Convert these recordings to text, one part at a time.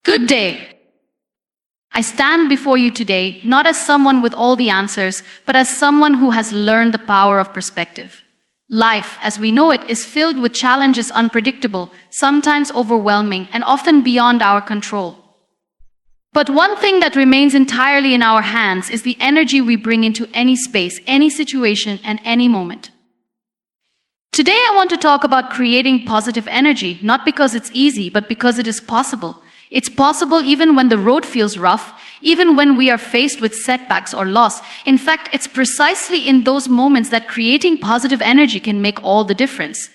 Good day. I stand before you today not as someone with all the answers, but as someone who has learned the power of perspective. Life, as we know it, is filled with challenges, unpredictable, sometimes overwhelming, and often beyond our control. But one thing that remains entirely in our hands is the energy we bring into any space, any situation, and any moment. Today I want to talk about creating positive energy, not because it's easy, but because it is possible. It's possible even when the road feels rough, even when we are faced with setbacks or loss. In fact, it's precisely in those moments that creating positive energy can make all the difference.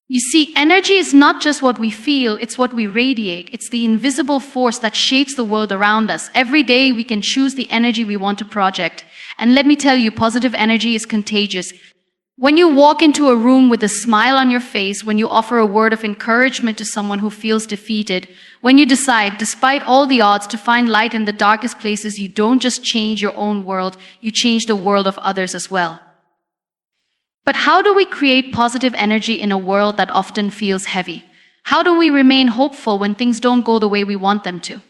You see, energy is not just what we feel, it's what we radiate. It's the invisible force that shapes the world around us. Every day we can choose the energy we want to project. And let me tell you, positive energy is contagious. When you walk into a room with a smile on your face, when you offer a word of encouragement to someone who feels defeated, when you decide, despite all the odds, to find light in the darkest places, you don't just change your own world, you change the world of others as well. But how do we create positive energy in a world that often feels heavy? How do we remain hopeful when things don't go the way we want them to?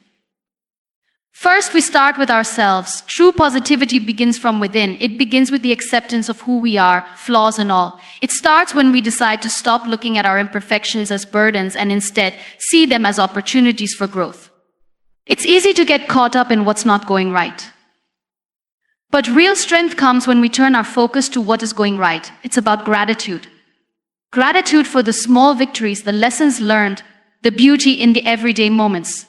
First, we start with ourselves. True positivity begins from within. It begins with the acceptance of who we are, flaws and all. It starts when we decide to stop looking at our imperfections as burdens and instead see them as opportunities for growth. It's easy to get caught up in what's not going right. But real strength comes when we turn our focus to what is going right. It's about gratitude. Gratitude for the small victories, the lessons learned, the beauty in the everyday moments.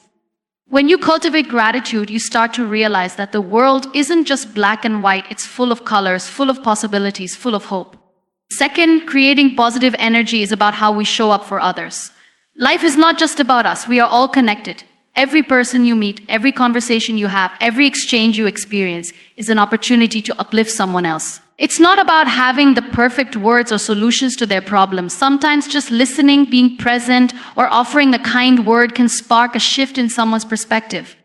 When you cultivate gratitude, you start to realize that the world isn't just black and white, it's full of colors, full of possibilities, full of hope. Second, creating positive energy is about how we show up for others. Life is not just about us, we are all connected. Every person you meet, every conversation you have, every exchange you experience is an opportunity to uplift someone else. It's not about having the perfect words or solutions to their problems. Sometimes just listening, being present, or offering a kind word can spark a shift in someone's perspective.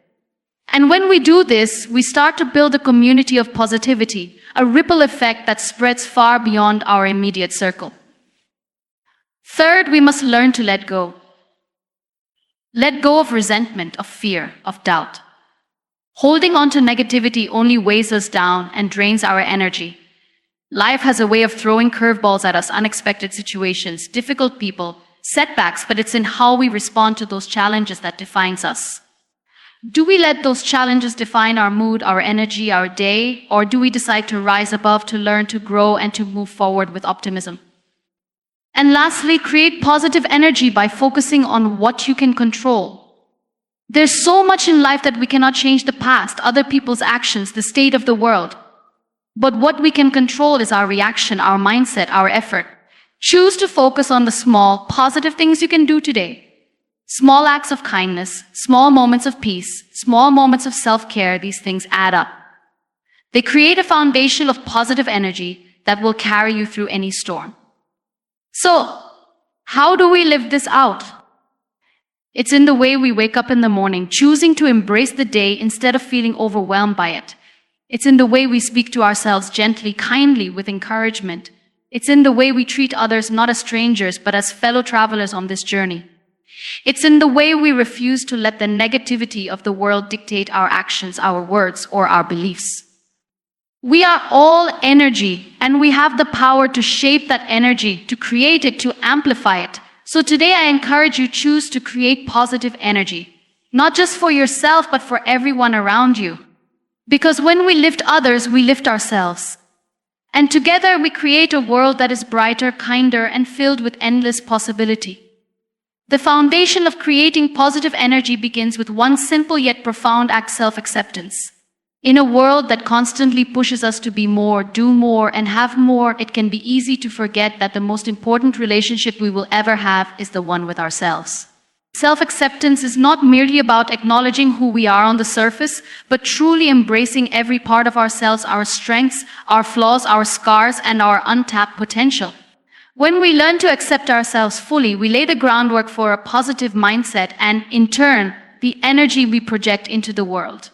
And when we do this, we start to build a community of positivity, a ripple effect that spreads far beyond our immediate circle. Third, we must learn to let go. Let go of resentment, of fear, of doubt. Holding on to negativity only weighs us down and drains our energy. Life has a way of throwing curveballs at us, unexpected situations, difficult people, setbacks, but it's in how we respond to those challenges that defines us. Do we let those challenges define our mood, our energy, our day, or do we decide to rise above, to learn, to grow, and to move forward with optimism? And lastly, create positive energy by focusing on what you can control. There's so much in life that we cannot change: the past, other people's actions, the state of the world. But what we can control is our reaction, our mindset, our effort. Choose to focus on the small, positive things you can do today. Small acts of kindness, small moments of peace, small moments of self-care, these things add up. They create a foundation of positive energy that will carry you through any storm. So, how do we live this out? It's in the way we wake up in the morning, choosing to embrace the day instead of feeling overwhelmed by it. It's in the way we speak to ourselves gently, kindly, with encouragement. It's in the way we treat others not as strangers, but as fellow travelers on this journey. It's in the way we refuse to let the negativity of the world dictate our actions, our words, or our beliefs. We are all energy, and we have the power to shape that energy, to create it, to amplify it. So today I encourage you, choose to create positive energy, not just for yourself, but for everyone around you. Because when we lift others, we lift ourselves. And together we create a world that is brighter, kinder, and filled with endless possibility. The foundation of creating positive energy begins with one simple yet profound act: self-acceptance. In a world that constantly pushes us to be more, do more, and have more, it can be easy to forget that the most important relationship we will ever have is the one with ourselves. Self-acceptance is not merely about acknowledging who we are on the surface, but truly embracing every part of ourselves, our strengths, our flaws, our scars, and our untapped potential. When we learn to accept ourselves fully, we lay the groundwork for a positive mindset and, in turn, the energy we project into the world.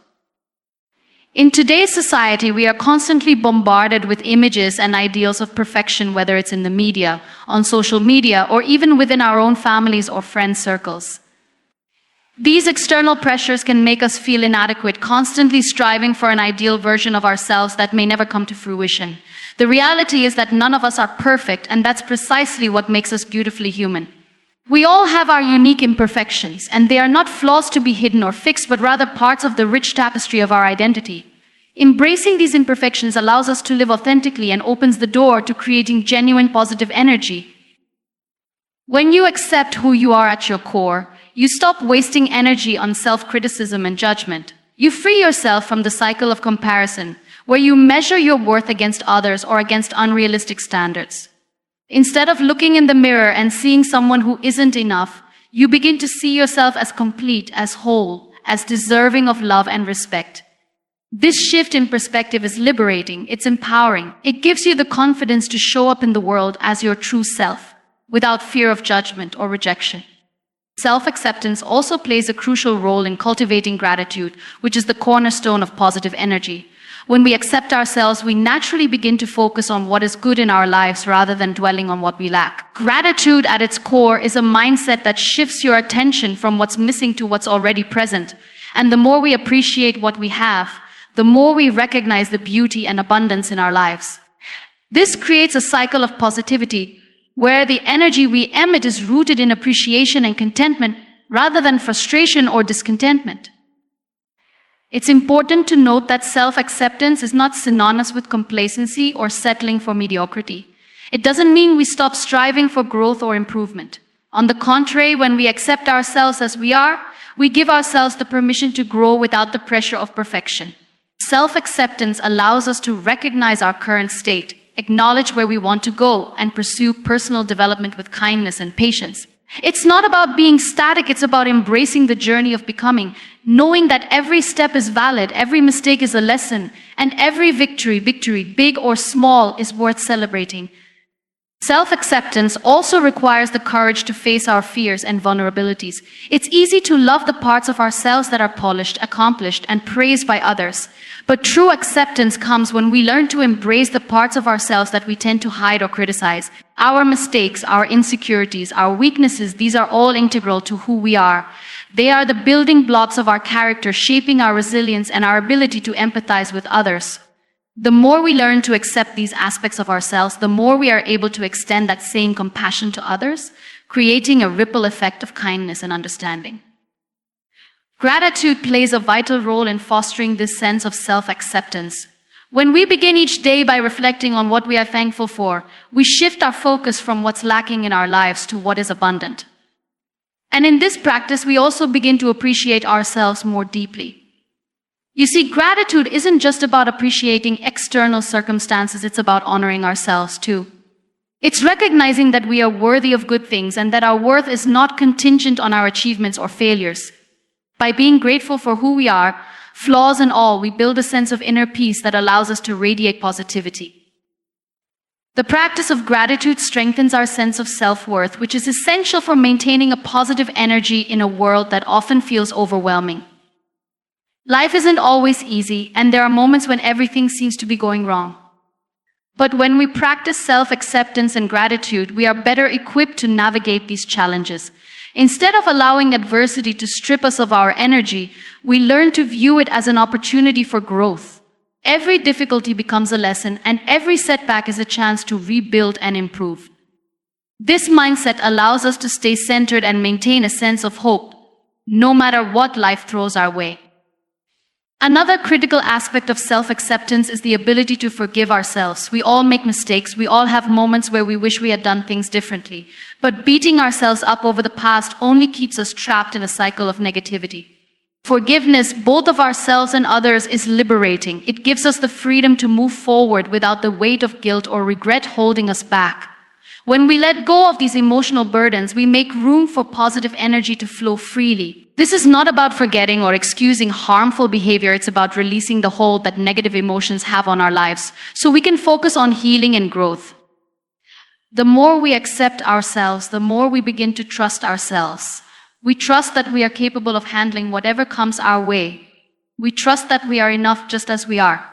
In today's society, we are constantly bombarded with images and ideals of perfection, whether it's in the media, on social media, or even within our own families or friend circles. These external pressures can make us feel inadequate, constantly striving for an ideal version of ourselves that may never come to fruition. The reality is that none of us are perfect, and that's precisely what makes us beautifully human. We all have our unique imperfections, and they are not flaws to be hidden or fixed, but rather parts of the rich tapestry of our identity. Embracing these imperfections allows us to live authentically and opens the door to creating genuine positive energy. When you accept who you are at your core, you stop wasting energy on self-criticism and judgment. You free yourself from the cycle of comparison, where you measure your worth against others or against unrealistic standards. Instead of looking in the mirror and seeing someone who isn't enough, you begin to see yourself as complete, as whole, as deserving of love and respect. This shift in perspective is liberating, it's empowering. It gives you the confidence to show up in the world as your true self, without fear of judgment or rejection. Self-acceptance also plays a crucial role in cultivating gratitude, which is the cornerstone of positive energy. When we accept ourselves, we naturally begin to focus on what is good in our lives rather than dwelling on what we lack. Gratitude at its core is a mindset that shifts your attention from what's missing to what's already present. And the more we appreciate what we have, the more we recognize the beauty and abundance in our lives. This creates a cycle of positivity, where the energy we emit is rooted in appreciation and contentment rather than frustration or discontentment. It's important to note that self-acceptance is not synonymous with complacency or settling for mediocrity. It doesn't mean we stop striving for growth or improvement. On the contrary, when we accept ourselves as we are, we give ourselves the permission to grow without the pressure of perfection. Self-acceptance allows us to recognize our current state, acknowledge where we want to go, and pursue personal development with kindness and patience. It's not about being static, it's about embracing the journey of becoming, knowing that every step is valid, every mistake is a lesson, and every victory, big or small, is worth celebrating. Self-acceptance also requires the courage to face our fears and vulnerabilities. It's easy to love the parts of ourselves that are polished, accomplished, and praised by others. But true acceptance comes when we learn to embrace the parts of ourselves that we tend to hide or criticize. Our mistakes, our insecurities, our weaknesses, these are all integral to who we are. They are the building blocks of our character, shaping our resilience and our ability to empathize with others. The more we learn to accept these aspects of ourselves, the more we are able to extend that same compassion to others, creating a ripple effect of kindness and understanding. Gratitude plays a vital role in fostering this sense of self-acceptance. When we begin each day by reflecting on what we are thankful for, we shift our focus from what's lacking in our lives to what is abundant. And in this practice, we also begin to appreciate ourselves more deeply. You see, gratitude isn't just about appreciating external circumstances, it's about honoring ourselves too. It's recognizing that we are worthy of good things and that our worth is not contingent on our achievements or failures. By being grateful for who we are, flaws and all, we build a sense of inner peace that allows us to radiate positivity. The practice of gratitude strengthens our sense of self-worth, which is essential for maintaining a positive energy in a world that often feels overwhelming. Life isn't always easy, and there are moments when everything seems to be going wrong. But when we practice self-acceptance and gratitude, we are better equipped to navigate these challenges. Instead of allowing adversity to strip us of our energy, we learn to view it as an opportunity for growth. Every difficulty becomes a lesson, and every setback is a chance to rebuild and improve. This mindset allows us to stay centered and maintain a sense of hope, no matter what life throws our way. Another critical aspect of self-acceptance is the ability to forgive ourselves. We all make mistakes. We all have moments where we wish we had done things differently. But beating ourselves up over the past only keeps us trapped in a cycle of negativity. Forgiveness, both of ourselves and others, is liberating. It gives us the freedom to move forward without the weight of guilt or regret holding us back. When we let go of these emotional burdens, we make room for positive energy to flow freely. This is not about forgetting or excusing harmful behavior. It's about releasing the hold that negative emotions have on our lives, so we can focus on healing and growth. The more we accept ourselves, the more we begin to trust ourselves. We trust that we are capable of handling whatever comes our way. We trust that we are enough just as we are.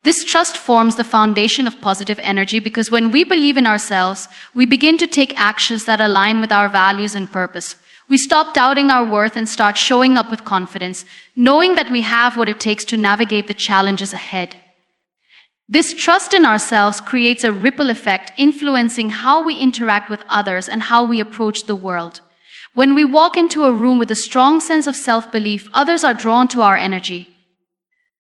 This trust forms the foundation of positive energy, because when we believe in ourselves, we begin to take actions that align with our values and purpose. We stop doubting our worth and start showing up with confidence, knowing that we have what it takes to navigate the challenges ahead. This trust in ourselves creates a ripple effect, influencing how we interact with others and how we approach the world. When we walk into a room with a strong sense of self-belief, others are drawn to our energy.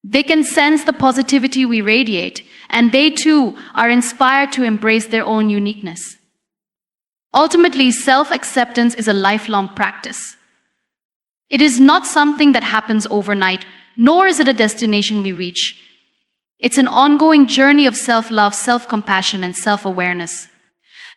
They can sense the positivity we radiate, and they too are inspired to embrace their own uniqueness. Ultimately, self-acceptance is a lifelong practice. It is not something that happens overnight, nor is it a destination we reach. It's an ongoing journey of self-love, self-compassion, and self-awareness.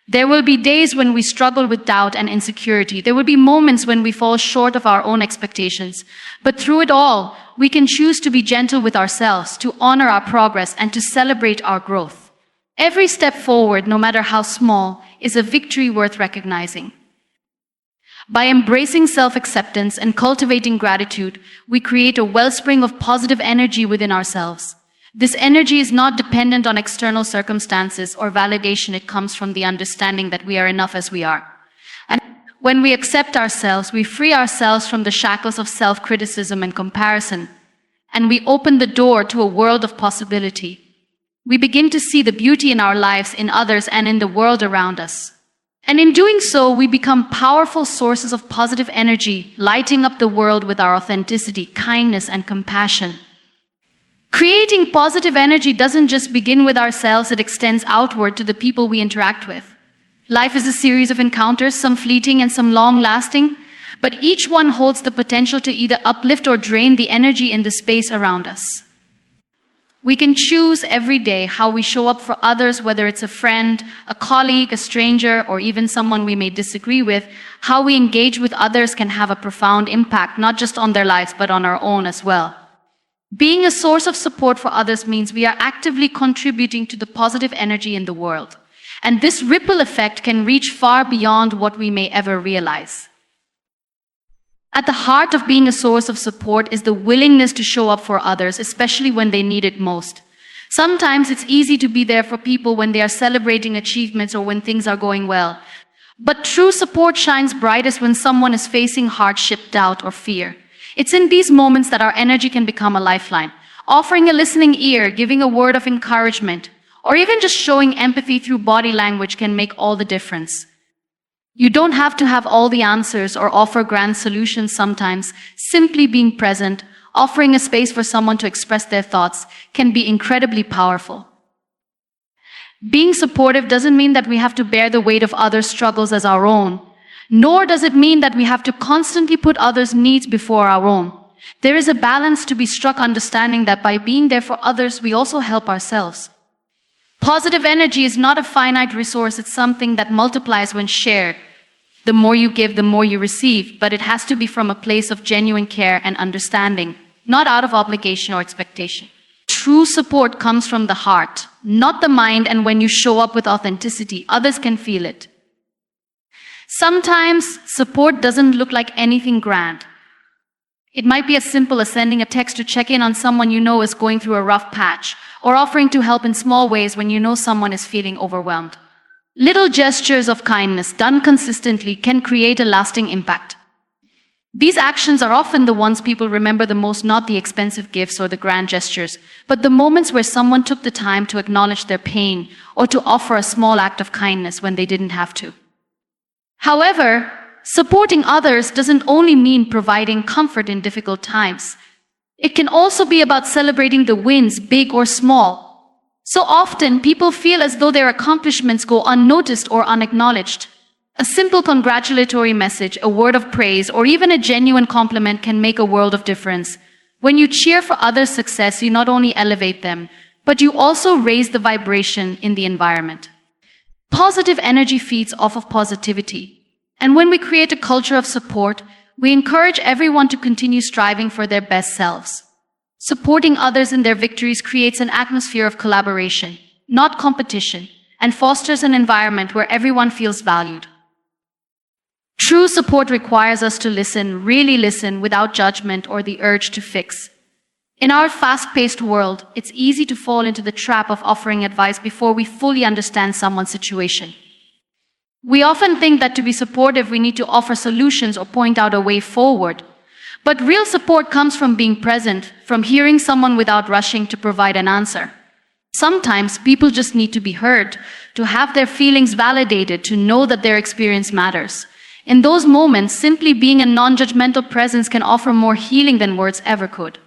There will be days when we struggle with doubt and insecurity. There will be moments when we fall short of our own expectations. But through it all, we can choose to be gentle with ourselves, to honor our progress, and to celebrate our growth. Every step forward, no matter how small, is a victory worth recognizing. By embracing self-acceptance and cultivating gratitude, we create a wellspring of positive energy within ourselves. This energy is not dependent on external circumstances or validation. It comes from the understanding that we are enough as we are. And when we accept ourselves, we free ourselves from the shackles of self-criticism and comparison, and we open the door to a world of possibility. We begin to see the beauty in our lives, in others, and in the world around us. And in doing so, we become powerful sources of positive energy, lighting up the world with our authenticity, kindness, and compassion. Creating positive energy doesn't just begin with ourselves, it extends outward to the people we interact with. Life is a series of encounters, some fleeting and some long-lasting, but each one holds the potential to either uplift or drain the energy in the space around us. We can choose every day how we show up for others, whether it's a friend, a colleague, a stranger, or even someone we may disagree with. How we engage with others can have a profound impact, not just on their lives, but on our own as well. Being a source of support for others means we are actively contributing to the positive energy in the world. And this ripple effect can reach far beyond what we may ever realize. At the heart of being a source of support is the willingness to show up for others, especially when they need it most. Sometimes it's easy to be there for people when they are celebrating achievements or when things are going well. But true support shines brightest when someone is facing hardship, doubt, or fear. It's in these moments that our energy can become a lifeline. Offering a listening ear, giving a word of encouragement, or even just showing empathy through body language can make all the difference. You don't have to have all the answers or offer grand solutions sometimes. Simply being present, offering a space for someone to express their thoughts, can be incredibly powerful. Being supportive doesn't mean that we have to bear the weight of others' struggles as our own, nor does it mean that we have to constantly put others' needs before our own. There is a balance to be struck, understanding that by being there for others, we also help ourselves. Positive energy is not a finite resource, it's something that multiplies when shared. The more you give, the more you receive, but it has to be from a place of genuine care and understanding, not out of obligation or expectation. True support comes from the heart, not the mind, and when you show up with authenticity, others can feel it. Sometimes support doesn't look like anything grand. It might be as simple as sending a text to check in on someone you know is going through a rough patch, or offering to help in small ways when you know someone is feeling overwhelmed. Little gestures of kindness done consistently can create a lasting impact. These actions are often the ones people remember the most, not the expensive gifts or the grand gestures, but the moments where someone took the time to acknowledge their pain or to offer a small act of kindness when they didn't have to. However, supporting others doesn't only mean providing comfort in difficult times. It can also be about celebrating the wins, big or small. So often, people feel as though their accomplishments go unnoticed or unacknowledged. A simple congratulatory message, a word of praise, or even a genuine compliment can make a world of difference. When you cheer for others' success, you not only elevate them, but you also raise the vibration in the environment. Positive energy feeds off of positivity. And when we create a culture of support, we encourage everyone to continue striving for their best selves. Supporting others in their victories creates an atmosphere of collaboration, not competition, and fosters an environment where everyone feels valued. True support requires us to listen, really listen, without judgment or the urge to fix. In our fast-paced world, it's easy to fall into the trap of offering advice before we fully understand someone's situation. We often think that to be supportive, we need to offer solutions or point out a way forward. But real support comes from being present, from hearing someone without rushing to provide an answer. Sometimes people just need to be heard, to have their feelings validated, to know that their experience matters. In those moments, simply being a non-judgmental presence can offer more healing than words ever could.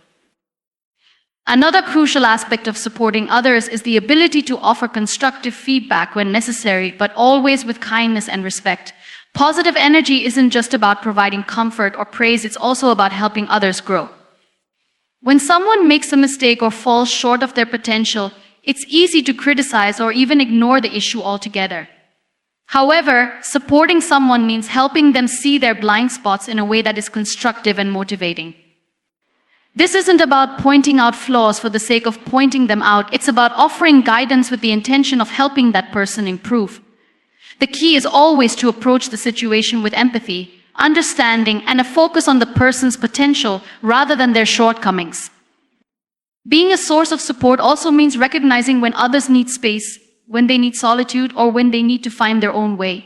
Another crucial aspect of supporting others is the ability to offer constructive feedback when necessary, but always with kindness and respect. Positive energy isn't just about providing comfort or praise, it's also about helping others grow. When someone makes a mistake or falls short of their potential, it's easy to criticize or even ignore the issue altogether. However, supporting someone means helping them see their blind spots in a way that is constructive and motivating. This isn't about pointing out flaws for the sake of pointing them out. It's about offering guidance with the intention of helping that person improve. The key is always to approach the situation with empathy, understanding, and a focus on the person's potential rather than their shortcomings. Being a source of support also means recognizing when others need space, when they need solitude, or when they need to find their own way.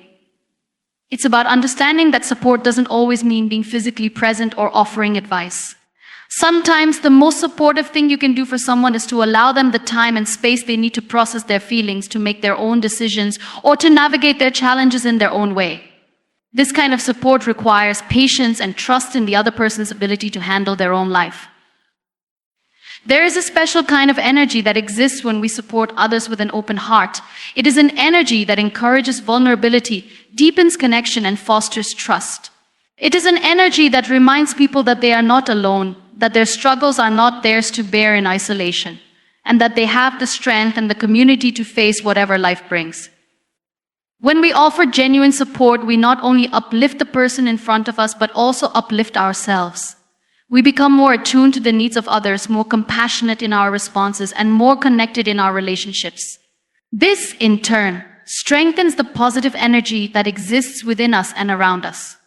It's about understanding that support doesn't always mean being physically present or offering advice. Sometimes the most supportive thing you can do for someone is to allow them the time and space they need to process their feelings, to make their own decisions, or to navigate their challenges in their own way. This kind of support requires patience and trust in the other person's ability to handle their own life. There is a special kind of energy that exists when we support others with an open heart. It is an energy that encourages vulnerability, deepens connection, and fosters trust. It is an energy that reminds people that they are not alone, that their struggles are not theirs to bear in isolation, and that they have the strength and the community to face whatever life brings. When we offer genuine support, we not only uplift the person in front of us, but also uplift ourselves. We become more attuned to the needs of others, more compassionate in our responses, and more connected in our relationships. This, in turn, strengthens the positive energy that exists within us and around us.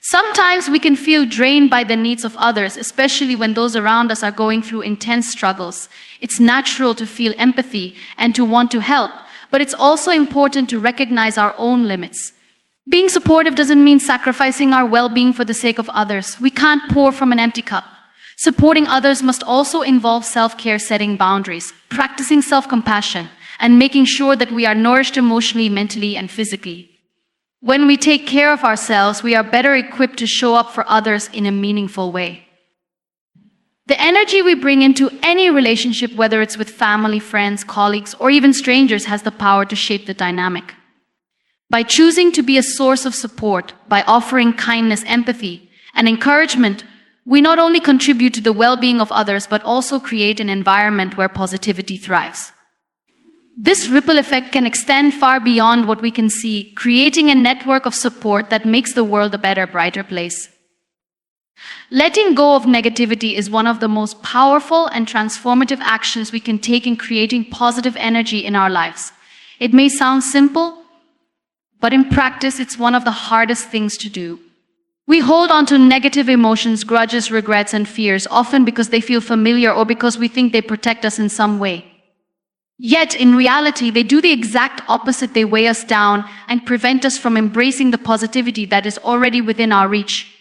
Sometimes we can feel drained by the needs of others, especially when those around us are going through intense struggles. It's natural to feel empathy and to want to help, but it's also important to recognize our own limits. Being supportive doesn't mean sacrificing our well-being for the sake of others. We can't pour from an empty cup. Supporting others must also involve self-care, setting boundaries, practicing self-compassion, and making sure that we are nourished emotionally, mentally, and physically. When we take care of ourselves, we are better equipped to show up for others in a meaningful way. The energy we bring into any relationship, whether it's with family, friends, colleagues, or even strangers, has the power to shape the dynamic. By choosing to be a source of support, by offering kindness, empathy, and encouragement, we not only contribute to the well-being of others, but also create an environment where positivity thrives. This ripple effect can extend far beyond what we can see, creating a network of support that makes the world a better, brighter place. Letting go of negativity is one of the most powerful and transformative actions we can take in creating positive energy in our lives. It may sound simple, but in practice, it's one of the hardest things to do. We hold on to negative emotions, grudges, regrets, and fears, often because they feel familiar or because we think they protect us in some way. Yet, in reality, they do the exact opposite. They weigh us down and prevent us from embracing the positivity that is already within our reach.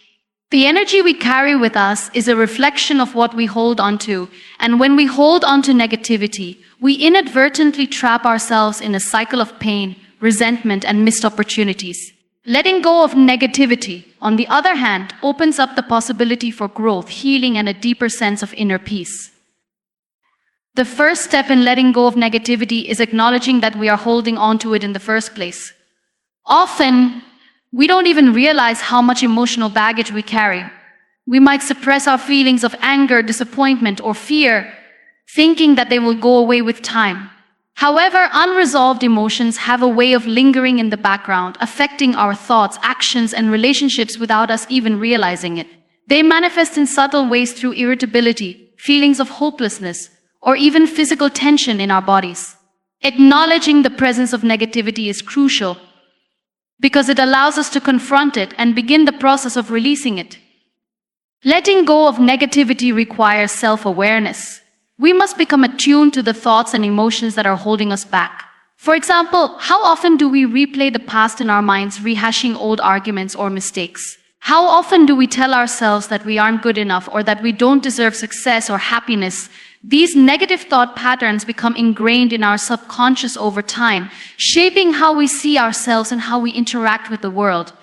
The energy we carry with us is a reflection of what we hold on to, and when we hold on to negativity, we inadvertently trap ourselves in a cycle of pain, resentment, and missed opportunities. Letting go of negativity, on the other hand, opens up the possibility for growth, healing, and a deeper sense of inner peace. The first step in letting go of negativity is acknowledging that we are holding on to it in the first place. Often, we don't even realize how much emotional baggage we carry. We might suppress our feelings of anger, disappointment, or fear, thinking that they will go away with time. However, unresolved emotions have a way of lingering in the background, affecting our thoughts, actions, and relationships without us even realizing it. They manifest in subtle ways through irritability, feelings of hopelessness, or even physical tension in our bodies. Acknowledging the presence of negativity is crucial because it allows us to confront it and begin the process of releasing it. Letting go of negativity requires self-awareness. We must become attuned to the thoughts and emotions that are holding us back. For example, how often do we replay the past in our minds, rehashing old arguments or mistakes? How often do we tell ourselves that we aren't good enough or that we don't deserve success or happiness? These negative thought patterns become ingrained in our subconscious over time, shaping how we see ourselves and how we interact with the world.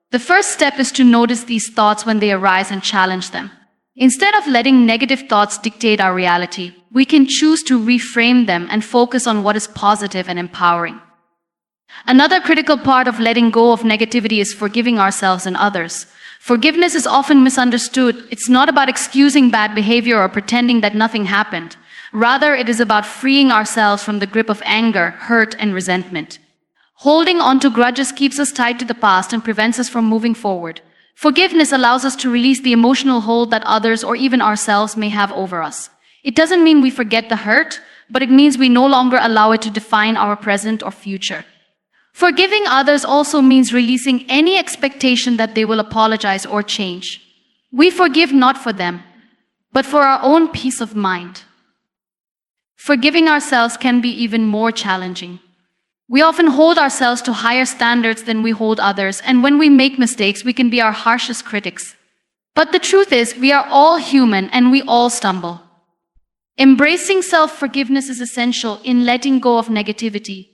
The first step is to notice these thoughts when they arise and challenge them. Instead of letting negative thoughts dictate our reality, we can choose to reframe them and focus on what is positive and empowering. Another critical part of letting go of negativity is forgiving ourselves and others. Forgiveness is often misunderstood. It's not about excusing bad behavior or pretending that nothing happened. Rather, it is about freeing ourselves from the grip of anger, hurt, and resentment. Holding on to grudges keeps us tied to the past and prevents us from moving forward. Forgiveness allows us to release the emotional hold that others or even ourselves may have over us. It doesn't mean we forget the hurt, but it means we no longer allow it to define our present or future. Forgiving others also means releasing any expectation that they will apologize or change. We forgive not for them, but for our own peace of mind. Forgiving ourselves can be even more challenging. We often hold ourselves to higher standards than we hold others, and when we make mistakes, we can be our harshest critics. But the truth is, we are all human and we all stumble. Embracing self-forgiveness is essential in letting go of negativity.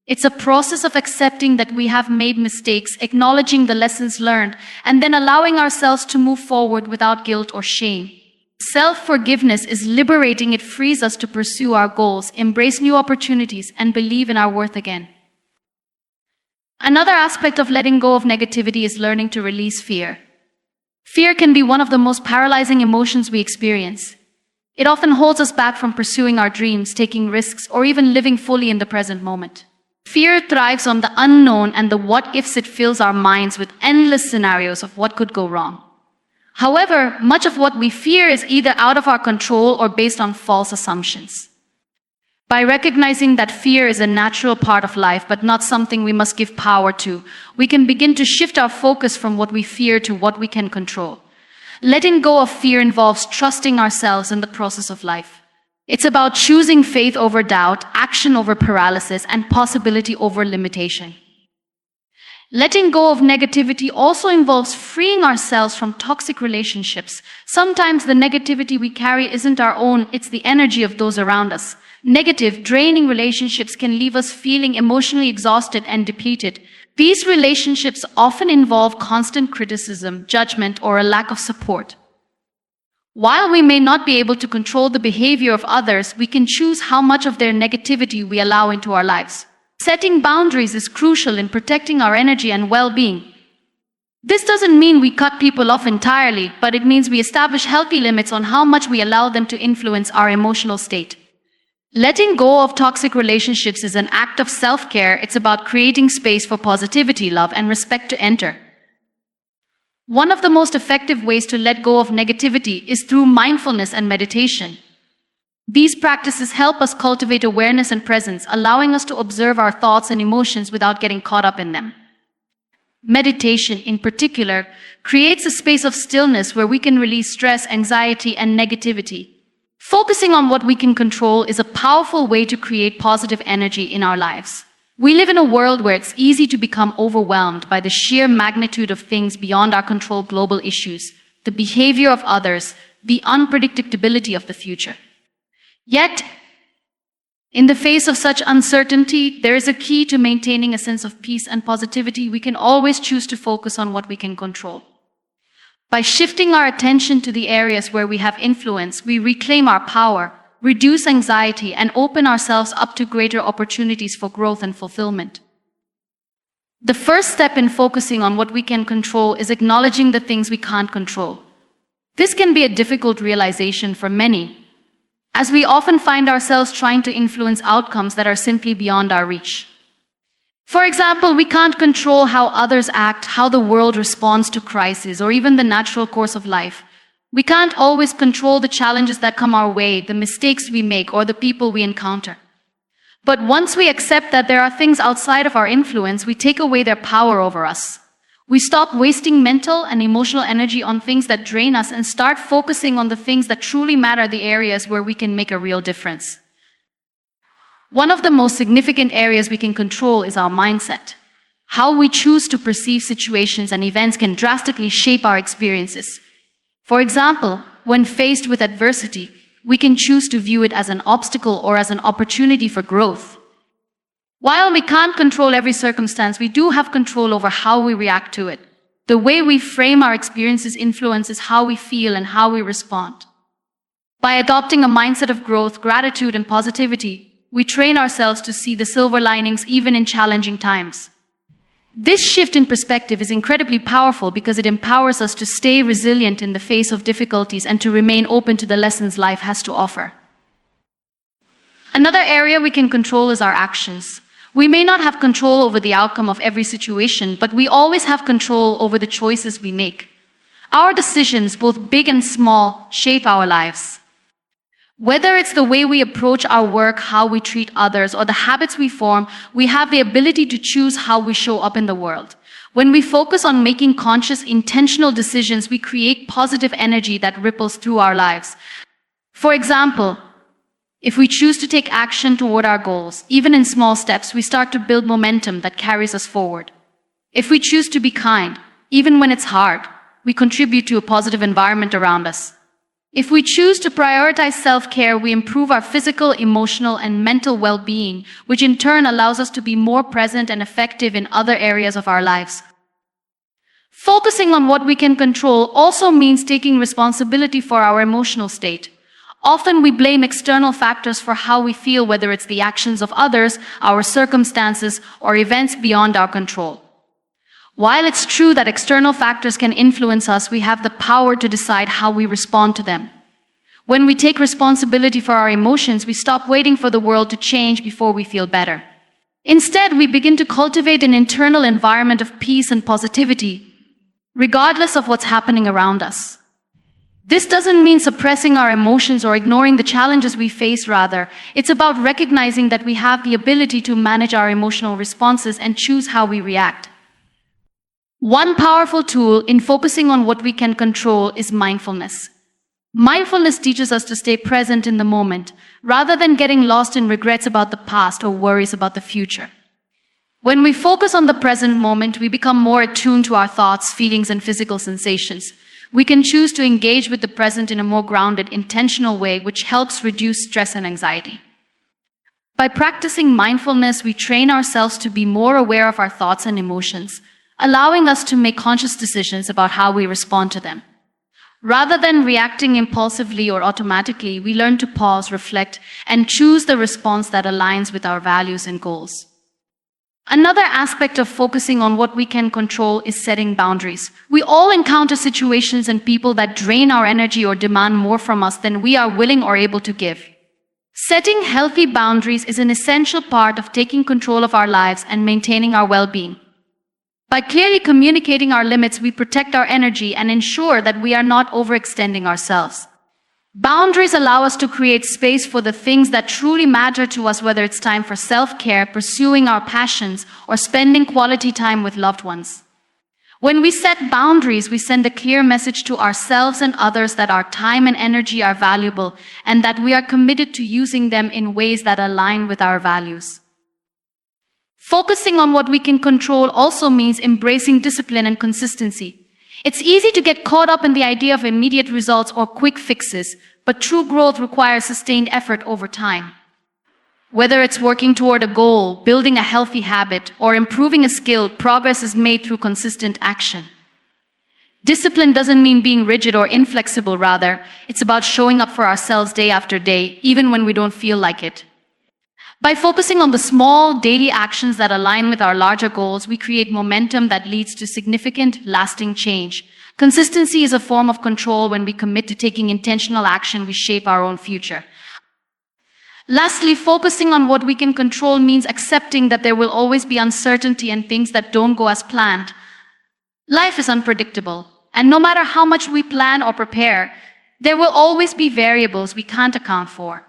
It's a process of accepting that we have made mistakes, acknowledging the lessons learned, and then allowing ourselves to move forward without guilt or shame. Self-forgiveness is liberating. It frees us to pursue our goals, embrace new opportunities, and believe in our worth again. Another aspect of letting go of negativity is learning to release fear. Fear can be one of the most paralyzing emotions we experience. It often holds us back from pursuing our dreams, taking risks, or even living fully in the present moment. Fear thrives on the unknown and the what-ifs. It fills our minds with endless scenarios of what could go wrong. However, much of what we fear is either out of our control or based on false assumptions. By recognizing that fear is a natural part of life but not something we must give power to, we can begin to shift our focus from what we fear to what we can control. Letting go of fear involves trusting ourselves in the process of life. It's about choosing faith over doubt, action over paralysis, and possibility over limitation. Letting go of negativity also involves freeing ourselves from toxic relationships. Sometimes the negativity we carry isn't our own, it's the energy of those around us. Negative, draining relationships can leave us feeling emotionally exhausted and depleted. These relationships often involve constant criticism, judgment, or a lack of support. While we may not be able to control the behavior of others, we can choose how much of their negativity we allow into our lives. Setting boundaries is crucial in protecting our energy and well-being. This doesn't mean we cut people off entirely, but it means we establish healthy limits on how much we allow them to influence our emotional state. Letting go of toxic relationships is an act of self-care. It's about creating space for positivity, love, and respect to enter. One of the most effective ways to let go of negativity is through mindfulness and meditation. These practices help us cultivate awareness and presence, allowing us to observe our thoughts and emotions without getting caught up in them. Meditation, in particular, creates a space of stillness where we can release stress, anxiety, and negativity. Focusing on what we can control is a powerful way to create positive energy in our lives. We live in a world where it's easy to become overwhelmed by the sheer magnitude of things beyond our control: global issues, the behavior of others, the unpredictability of the future. Yet, in the face of such uncertainty, there is a key to maintaining a sense of peace and positivity. We can always choose to focus on what we can control. By shifting our attention to the areas where we have influence, we reclaim our power, reduce anxiety, and open ourselves up to greater opportunities for growth and fulfillment. The first step in focusing on what we can control is acknowledging the things we can't control. This can be a difficult realization for many, as we often find ourselves trying to influence outcomes that are simply beyond our reach. For example, we can't control how others act, how the world responds to crises, or even the natural course of life. We can't always control the challenges that come our way, the mistakes we make, or the people we encounter. But once we accept that there are things outside of our influence, we take away their power over us. We stop wasting mental and emotional energy on things that drain us and start focusing on the things that truly matter, the areas where we can make a real difference. One of the most significant areas we can control is our mindset. How we choose to perceive situations and events can drastically shape our experiences. For example, when faced with adversity, we can choose to view it as an obstacle or as an opportunity for growth. While we can't control every circumstance, we do have control over how we react to it. The way we frame our experiences influences how we feel and how we respond. By adopting a mindset of growth, gratitude, and positivity, we train ourselves to see the silver linings even in challenging times. This shift in perspective is incredibly powerful because it empowers us to stay resilient in the face of difficulties and to remain open to the lessons life has to offer. Another area we can control is our actions. We may not have control over the outcome of every situation, but we always have control over the choices we make. Our decisions, both big and small, shape our lives. Whether it's the way we approach our work, how we treat others, or the habits we form, we have the ability to choose how we show up in the world. When we focus on making conscious, intentional decisions, we create positive energy that ripples through our lives. For example, if we choose to take action toward our goals, even in small steps, we start to build momentum that carries us forward. If we choose to be kind, even when it's hard, we contribute to a positive environment around us. If we choose to prioritize self-care, we improve our physical, emotional, and mental well-being, which in turn allows us to be more present and effective in other areas of our lives. Focusing on what we can control also means taking responsibility for our emotional state. Often we blame external factors for how we feel, whether it's the actions of others, our circumstances, or events beyond our control. While it's true that external factors can influence us, we have the power to decide how we respond to them. When we take responsibility for our emotions, we stop waiting for the world to change before we feel better. Instead, we begin to cultivate an internal environment of peace and positivity, regardless of what's happening around us. This doesn't mean suppressing our emotions or ignoring the challenges we face. Rather, it's about recognizing that we have the ability to manage our emotional responses and choose how we react. One powerful tool in focusing on what we can control is mindfulness. Mindfulness teaches us to stay present in the moment, rather than getting lost in regrets about the past or worries about the future. When we focus on the present moment, we become more attuned to our thoughts, feelings, and physical sensations. We can choose to engage with the present in a more grounded, intentional way, which helps reduce stress and anxiety. By practicing mindfulness, we train ourselves to be more aware of our thoughts and emotions, allowing us to make conscious decisions about how we respond to them. Rather than reacting impulsively or automatically, we learn to pause, reflect, and choose the response that aligns with our values and goals. Another aspect of focusing on what we can control is setting boundaries. We all encounter situations and people that drain our energy or demand more from us than we are willing or able to give. Setting healthy boundaries is an essential part of taking control of our lives and maintaining our well-being. By clearly communicating our limits, we protect our energy and ensure that we are not overextending ourselves. Boundaries allow us to create space for the things that truly matter to us, whether it's time for self-care, pursuing our passions, or spending quality time with loved ones. When we set boundaries, we send a clear message to ourselves and others that our time and energy are valuable and that we are committed to using them in ways that align with our values. Focusing on what we can control also means embracing discipline and consistency. It's easy to get caught up in the idea of immediate results or quick fixes, but true growth requires sustained effort over time. Whether it's working toward a goal, building a healthy habit, or improving a skill, progress is made through consistent action. Discipline doesn't mean being rigid or inflexible. Rather, it's about showing up for ourselves day after day, even when we don't feel like it. By focusing on the small, daily actions that align with our larger goals, we create momentum that leads to significant, lasting change. Consistency is a form of control. When we commit to taking intentional action, we shape our own future. Lastly, focusing on what we can control means accepting that there will always be uncertainty and things that don't go as planned. Life is unpredictable, and no matter how much we plan or prepare, there will always be variables we can't account for.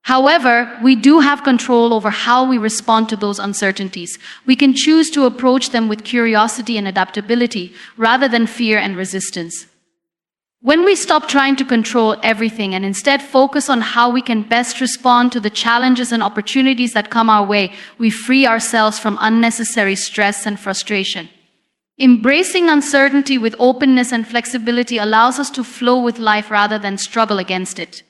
However, we do have control over how we respond to those uncertainties. We can choose to approach them with curiosity and adaptability rather than fear and resistance. When we stop trying to control everything and instead focus on how we can best respond to the challenges and opportunities that come our way, we free ourselves from unnecessary stress and frustration. Embracing uncertainty with openness and flexibility allows us to flow with life rather than struggle against it.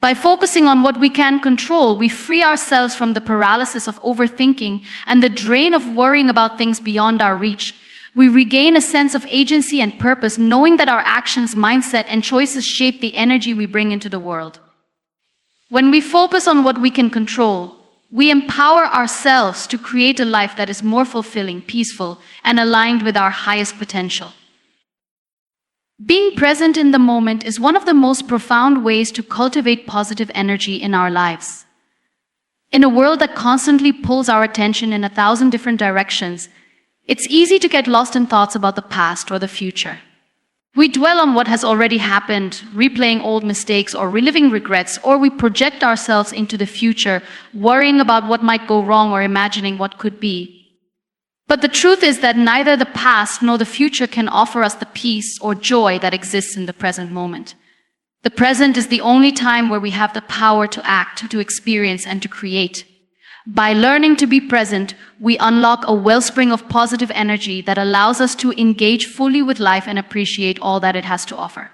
By focusing on what we can control, we free ourselves from the paralysis of overthinking and the drain of worrying about things beyond our reach. We regain a sense of agency and purpose, knowing that our actions, mindset, and choices shape the energy we bring into the world. When we focus on what we can control, we empower ourselves to create a life that is more fulfilling, peaceful, and aligned with our highest potential. Being present in the moment is one of the most profound ways to cultivate positive energy in our lives. In a world that constantly pulls our attention in 1,000 different directions, it's easy to get lost in thoughts about the past or the future. We dwell on what has already happened, replaying old mistakes or reliving regrets, or we project ourselves into the future, worrying about what might go wrong or imagining what could be. But the truth is that neither the past nor the future can offer us the peace or joy that exists in the present moment. The present is the only time where we have the power to act, to experience, and to create. By learning to be present, we unlock a wellspring of positive energy that allows us to engage fully with life and appreciate all that it has to offer.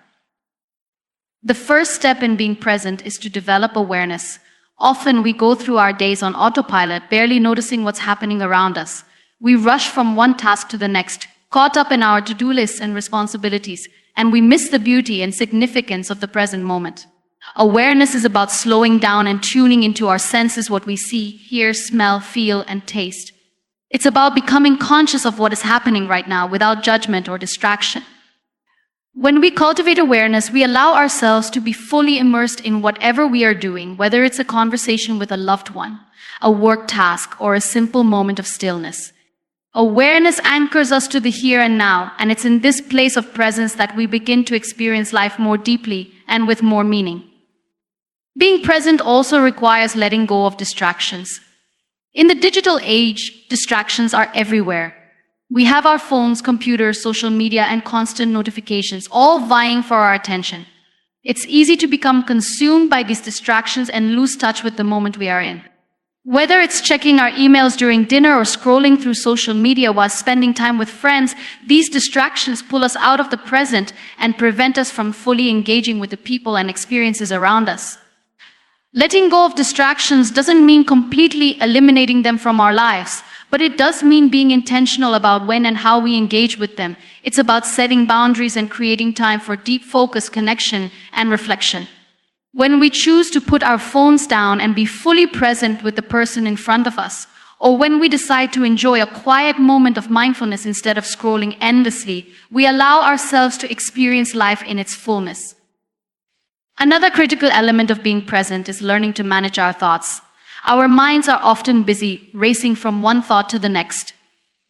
The first step in being present is to develop awareness. Often we go through our days on autopilot, barely noticing what's happening around us. We rush from one task to the next, caught up in our to-do lists and responsibilities, and we miss the beauty and significance of the present moment. Awareness is about slowing down and tuning into our senses, what we see, hear, smell, feel, and taste. It's about becoming conscious of what is happening right now without judgment or distraction. When we cultivate awareness, we allow ourselves to be fully immersed in whatever we are doing, whether it's a conversation with a loved one, a work task, or a simple moment of stillness. Awareness anchors us to the here and now, and it's in this place of presence that we begin to experience life more deeply and with more meaning. Being present also requires letting go of distractions. In the digital age, distractions are everywhere. We have our phones, computers, social media, and constant notifications, all vying for our attention. It's easy to become consumed by these distractions and lose touch with the moment we are in. Whether it's checking our emails during dinner or scrolling through social media while spending time with friends, these distractions pull us out of the present and prevent us from fully engaging with the people and experiences around us. Letting go of distractions doesn't mean completely eliminating them from our lives, but it does mean being intentional about when and how we engage with them. It's about setting boundaries and creating time for deep focus, connection, and reflection. When we choose to put our phones down and be fully present with the person in front of us, or when we decide to enjoy a quiet moment of mindfulness instead of scrolling endlessly, we allow ourselves to experience life in its fullness. Another critical element of being present is learning to manage our thoughts. Our minds are often busy, racing from one thought to the next.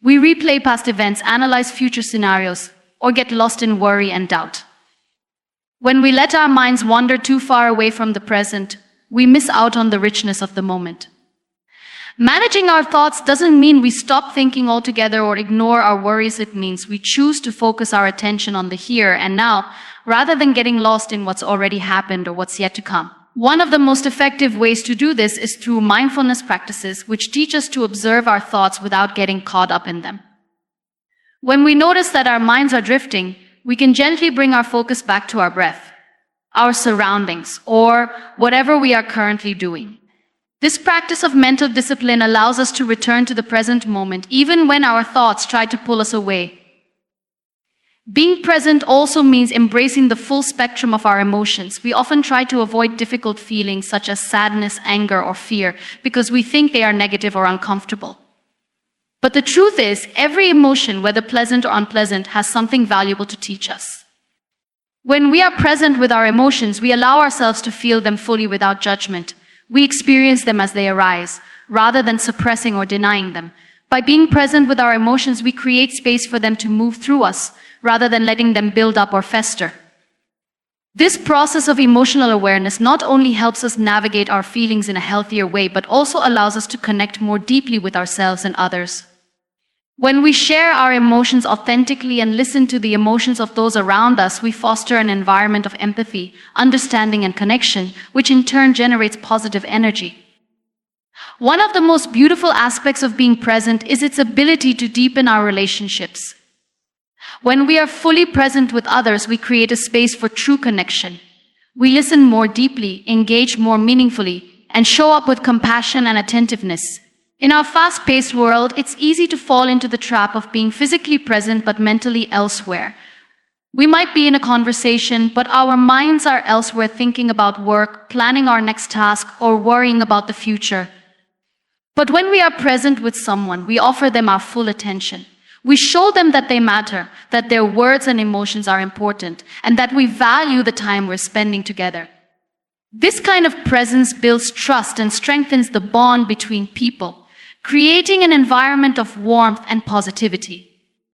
We replay past events, analyze future scenarios, or get lost in worry and doubt. When we let our minds wander too far away from the present, we miss out on the richness of the moment. Managing our thoughts doesn't mean we stop thinking altogether or ignore our worries. It means we choose to focus our attention on the here and now, rather than getting lost in what's already happened or what's yet to come. One of the most effective ways to do this is through mindfulness practices, which teach us to observe our thoughts without getting caught up in them. When we notice that our minds are drifting, we can gently bring our focus back to our breath, our surroundings, or whatever we are currently doing. This practice of mental discipline allows us to return to the present moment, even when our thoughts try to pull us away. Being present also means embracing the full spectrum of our emotions. We often try to avoid difficult feelings such as sadness, anger, or fear because we think they are negative or uncomfortable. But the truth is, every emotion, whether pleasant or unpleasant, has something valuable to teach us. When we are present with our emotions, we allow ourselves to feel them fully without judgment. We experience them as they arise, rather than suppressing or denying them. By being present with our emotions, we create space for them to move through us, rather than letting them build up or fester. This process of emotional awareness not only helps us navigate our feelings in a healthier way, but also allows us to connect more deeply with ourselves and others. When we share our emotions authentically and listen to the emotions of those around us, we foster an environment of empathy, understanding, and connection, which in turn generates positive energy. One of the most beautiful aspects of being present is its ability to deepen our relationships. When we are fully present with others, we create a space for true connection. We listen more deeply, engage more meaningfully, and show up with compassion and attentiveness. In our fast-paced world, it's easy to fall into the trap of being physically present but mentally elsewhere. We might be in a conversation, but our minds are elsewhere, thinking about work, planning our next task, or worrying about the future. But when we are present with someone, we offer them our full attention. We show them that they matter, that their words and emotions are important, and that we value the time we're spending together. This kind of presence builds trust and strengthens the bond between people, creating an environment of warmth and positivity.